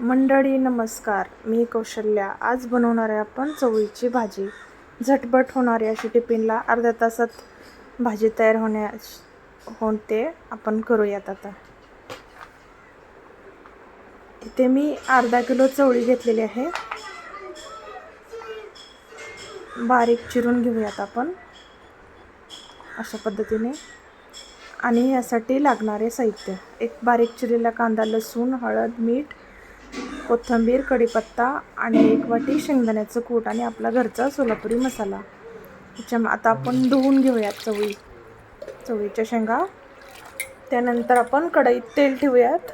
मंडळी नमस्कार, मी कौशल्या. आज बनवणार आहे आपण चवळीची भाजी. झटपट होणारी अशी टिफिनला अर्ध्या तासात भाजी तयार होते आपण करूयात. आता इथे मी अर्धा किलो चवळी घेतलेली आहे. बारीक चिरून घेऊयात आपण अशा पद्धतीने. आणि यासाठी लागणारे साहित्य: एक बारीक चिरलेला कांदा, लसूण, हळद, मीठ, कोथिंबीर, कढीपत्ता आणि 1 वाटी शेंगदाण्याचं कूट आणि आपला घरचा सोलापुरी मसाला. आता आपण धुवून घेऊयात चवळीच्या शेंगा. त्यानंतर आपण कढईत तेल ठेवूयात.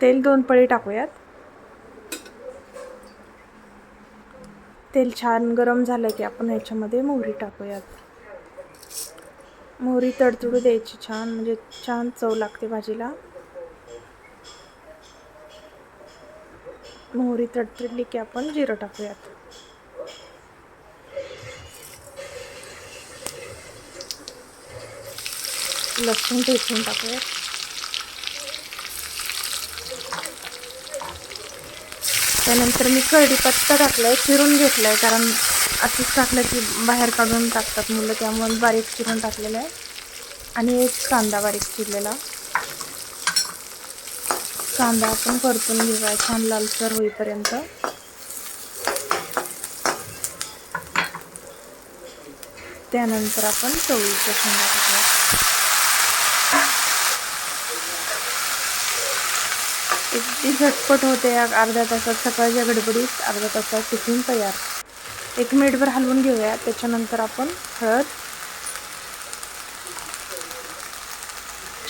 तेल 2 पळी टाकूयात. तेल छान गरम झालं की आपण ह्याच्यामध्ये मोहरी टाकूयात. मोहरी तडतडू द्यायची छान, म्हणजे छान चव लागते भाजीला. मोहरी तडतडली की आपण जिरं टाकूयात. लसूण ठेचून टाकूयात. त्यानंतर मी कढीपत्ता टाकलाय, चिरून घेतलाय, कारण असंच टाकलं की बाहेर काढून टाकतात मुलं, त्यामुळे बारीक चिरून टाकलेलं आहे. आणि 1 कांदा बारीक चिरलेला. कांदा आपण परतून घेऊया छान लालसर होईपर्यंत. त्यानंतर आपण चवळीच्या शेंगा टाकूया. अगदी झटपट होते. अर्ध्या तासात, सकाळच्या गडबडीत अर्ध्या तासात टिफिन तयार. 1 मिनिटभर हलवून घेऊया. त्याच्यानंतर आपण हळद,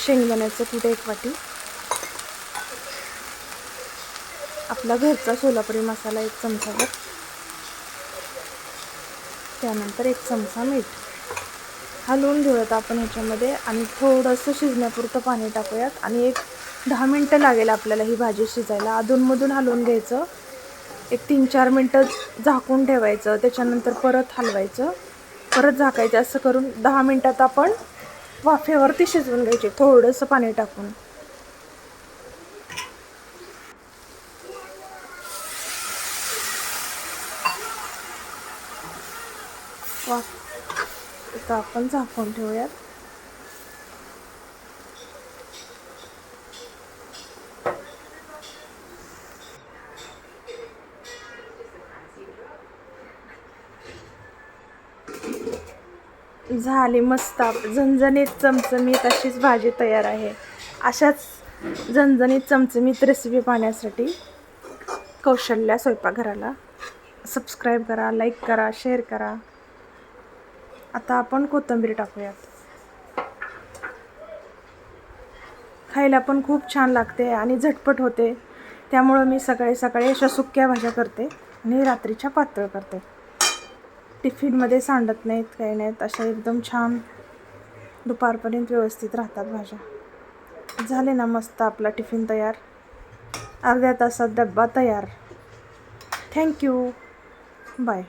शेंगदाण्याचं कूट 1 वाटी, आपला घरचा सोलापुरी मसाला 1 चमचाभर, त्यानंतर 1 चमचा मीठ हलवून घेऊयात आपण ह्याच्यामध्ये. आणि थोडंसं शिजण्यापुरतं पाणी टाकूयात. आणि 10 मिनटं लागेल आपल्याला ही भाजी शिजायला. अधूनमधून हलवून घ्यायचं. 3-4 मिनटं झाकून ठेवायचं. त्याच्यानंतर परत हलवायचं, परत झाकायचं. असं करून 10 मिनटात आपण वाफेवरती शिजवून घ्यायचे थोडंसं पाणी टाकून. आता आपण झाकून ठेवूयात. झाली मस्त झणझणीत चमचमीत अशीच भाजी तयार आहे. अशाच झणझणीत चमचमीत रेसिपी पाहण्यासाठी कौशल्या स्वयंपाकघराला सबस्क्राईब करा, लाईक करा, शेअर करा. आता आपण कोथिंबीर टाकूयात. खायला पण खूप छान लागते आणि झटपट होते. त्यामुळं मी सकाळी सकाळी अशा सुक्या भाज्या करते आणि रात्रीच्या पातळ करते. टिफिनमध्ये सांडत नाहीत, काही नाहीत, अशा एकदम छान दुपारपर्यंत व्यवस्थित राहतात भाज्या. झाले ना मस्त आपला टिफिन तयार. अर्ध्या तासात डब्बा तयार. थँक्यू. बाय.